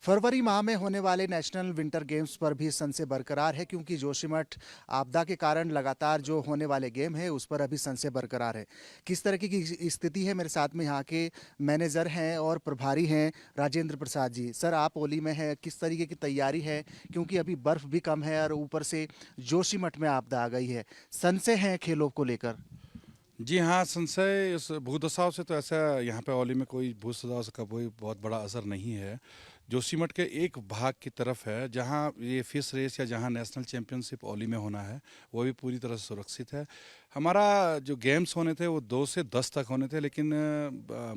फरवरी माह में होने वाले नेशनल विंटर गेम्स पर भी संशय बरकरार है क्योंकि जोशीमठ आपदा के कारण लगातार जो होने वाले गेम है उस पर अभी संशय बरकरार है। किस तरह की स्थिति है, मेरे साथ में यहाँ के मैनेजर हैं और प्रभारी हैं राजेंद्र प्रसाद जी। सर, आप ओली में हैं, किस तरीके की तैयारी है क्योंकि अभी बर्फ भी कम है और ऊपर से जोशीमठ में आपदा आ गई है, संशय है खेलों को लेकर? जी हाँ, संशय इस भूदसाव से तो ऐसा यहाँ पे औली में कोई भूदसाव का कोई बहुत बड़ा असर नहीं है। जोशीमठ के एक भाग की तरफ है जहाँ ये फिश रेस या जहाँ नेशनल चैम्पियनशिप औली में होना है वो भी पूरी तरह से सुरक्षित है। हमारा जो गेम्स होने थे वो 2 से 10 तक होने थे, लेकिन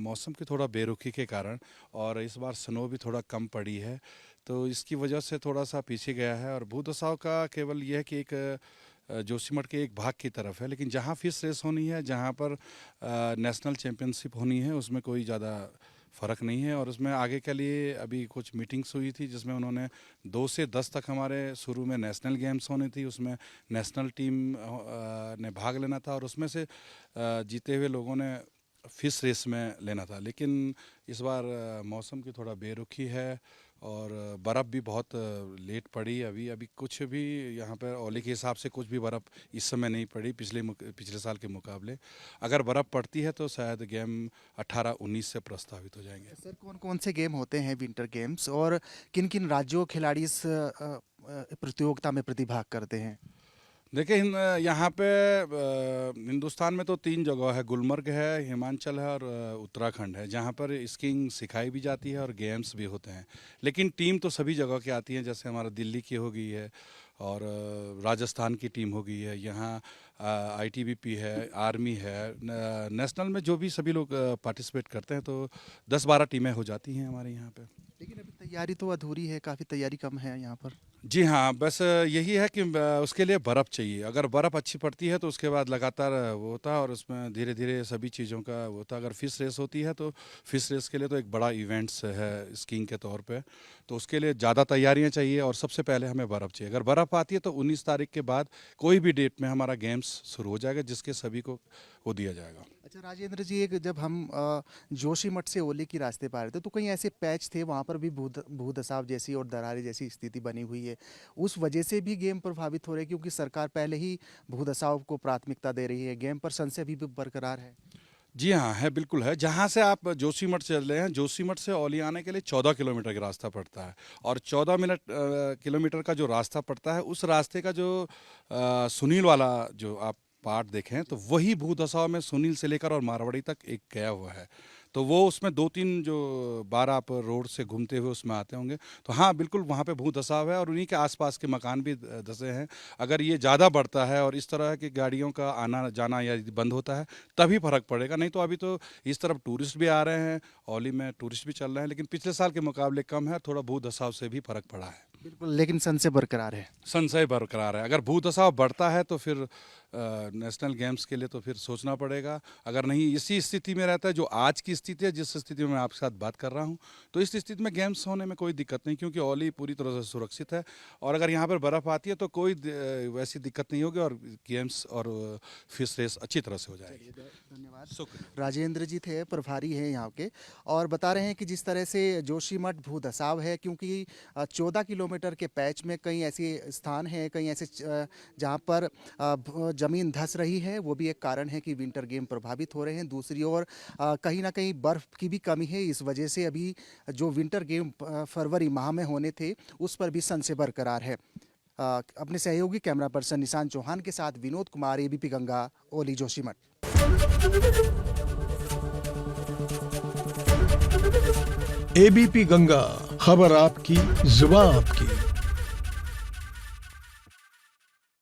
मौसम की थोड़ा बेरुखी के कारण और इस बार स्नो भी थोड़ा कम पड़ी है, तो इसकी वजह से थोड़ा सा पीछे गया है। और भूदसाव का केवल ये है कि एक जोशीमठ के एक भाग की तरफ है, लेकिन जहाँ फिश रेस होनी है, जहाँ पर नेशनल चैम्पियनशिप होनी है, उसमें कोई ज़्यादा फ़र्क नहीं है। और उसमें आगे के लिए अभी कुछ मीटिंग्स हुई थी जिसमें उन्होंने 2 से 10 तक हमारे शुरू में नेशनल गेम्स होनी थी, उसमें नेशनल टीम ने भाग लेना था और उसमें से जीते हुए लोगों ने फिश रेस में लेना था। लेकिन इस बार मौसम की थोड़ा बेरुखी है और बर्फ़ भी बहुत लेट पड़ी। अभी कुछ भी यहाँ पर औली के हिसाब से कुछ भी बर्फ़ इस समय नहीं पड़ी पिछले साल के मुकाबले। अगर बर्फ़ पड़ती है तो शायद गेम 18-19 से प्रस्तावित हो जाएंगे। सर, कौन कौन से गेम होते हैं विंटर गेम्स और किन किन राज्यों खिलाड़ी इस प्रतियोगिता में प्रतिभाग करते हैं? देखिए, यहाँ पे हिंदुस्तान में तो 3 जगह है, गुलमर्ग है, हिमाचल है और उत्तराखंड है, जहाँ पर स्कीइंग सिखाई भी जाती है और गेम्स भी होते हैं। लेकिन टीम तो सभी जगह की आती है, जैसे हमारा दिल्ली की हो गई है और राजस्थान की टीम हो गई है, यहाँ आईटीबीपी है, आर्मी है। नेशनल में जो भी सभी लोग पार्टिसिपेट करते हैं तो 10-12 टीमें हो जाती हैं हमारे यहाँ पे। लेकिन अभी तैयारी तो अधूरी है, काफ़ी तैयारी कम है यहाँ पर। जी हाँ, बस यही है कि उसके लिए बर्फ़ चाहिए। अगर बर्फ़ अच्छी पड़ती है तो उसके बाद लगातार वो होता है और उसमें धीरे धीरे सभी चीज़ों का वो होता है। अगर फिश रेस होती है तो फिश रेस के लिए तो एक बड़ा इवेंट्स है स्कीइंग के तौर पे, तो उसके लिए ज़्यादा तैयारियां चाहिए और सबसे पहले हमें बर्फ़ चाहिए। अगर बर्फ़ आती है तो 19 तारीख के बाद कोई भी डेट में हमारा गेम्स शुरू हो जाएगा, जिसके सभी को वो दिया जाएगा। अच्छा राजेंद्र जी, एक जब हम जोशीमठ से ओली की रास्ते पा रहे थे तो कहीं ऐसे पैच थे वहाँ पर भी भूदसाव जैसी और दरारें जैसी स्थिति बनी हुई है, उस वजह से भी गेम प्रभावित हो रहे हैं क्योंकि सरकार पहले ही भूदसाव को प्राथमिकता दे रही है, गेम पर संशय भी बरकरार है? जी हाँ, है, बिल्कुल है। जहाँ से आप जोशीमठ से चल रहे हैं, जोशीमठ से औली आने के लिए 14 किलोमीटर का रास्ता पड़ता है और 14 किलोमीटर का जो रास्ता पड़ता है, उस रास्ते का जो सुनील वाला जो आप पार्ट देखें तो वही भूदसाव में सुनील से लेकर और मारवाड़ी तक एक गया हुआ है। तो वो उसमें 2-3 जो बार आप रोड से घूमते हुए उसमें आते होंगे, तो हाँ बिल्कुल वहाँ पे भूदसाव है और उन्हीं के आसपास के मकान भी धंसे हैं। अगर ये ज़्यादा बढ़ता है और इस तरह की गाड़ियों का आना जाना या बंद होता है तभी फ़र्क पड़ेगा, नहीं तो अभी तो इस तरफ टूरिस्ट भी आ रहे हैं, औली में टूरिस्ट भी चल रहे हैं, लेकिन पिछले साल के मुकाबले कम है, थोड़ा भूदसाव से भी फ़र्क पड़ा है। बिल्कुल, लेकिन संशय बरकरार है। संशय बरकरार है। अगर भूदसाव बढ़ता है तो फिर नेशनल गेम्स के लिए तो फिर सोचना पड़ेगा। अगर नहीं इसी स्थिति में रहता है जो आज की स्थिति है, जिस स्थिति में मैं आपके साथ बात कर रहा हूँ, तो इस स्थिति में गेम्स होने में कोई दिक्कत नहीं, क्योंकि औली पूरी तरह से सुरक्षित है और अगर यहाँ पर बर्फ़ आती है तो कोई वैसी दिक्कत नहीं होगी और गेम्स और फिश रेस अच्छी तरह से हो जाएगी। धन्यवाद। शुक्रिया। राजेंद्र जी थे, प्रभारी हैं यहाँ के, और बता रहे हैं कि जिस तरह से जोशीमठ भूदसाव है क्योंकि 14 किलोमीटर के पैच में कई ऐसे स्थान हैं, कई ऐसे जहाँ पर ज़मीन धंस रही है, वो भी एक कारण है कि विंटर गेम प्रभावित हो रहे हैं। दूसरी ओर कहीं ना कहीं बर्फ़ की भी कमी है, इस वजह से अभी जो विंटर गेम फरवरी माह में होने थे उस पर भी संशय बरकरार है। अपने सहयोगी कैमरा पर्सन निशान चौहान के साथ विनोद कुमार, एबीपी गंगा, ओली जोशीमठ। एबीपी गंगा, खबर आपकी, जुबान आपकी।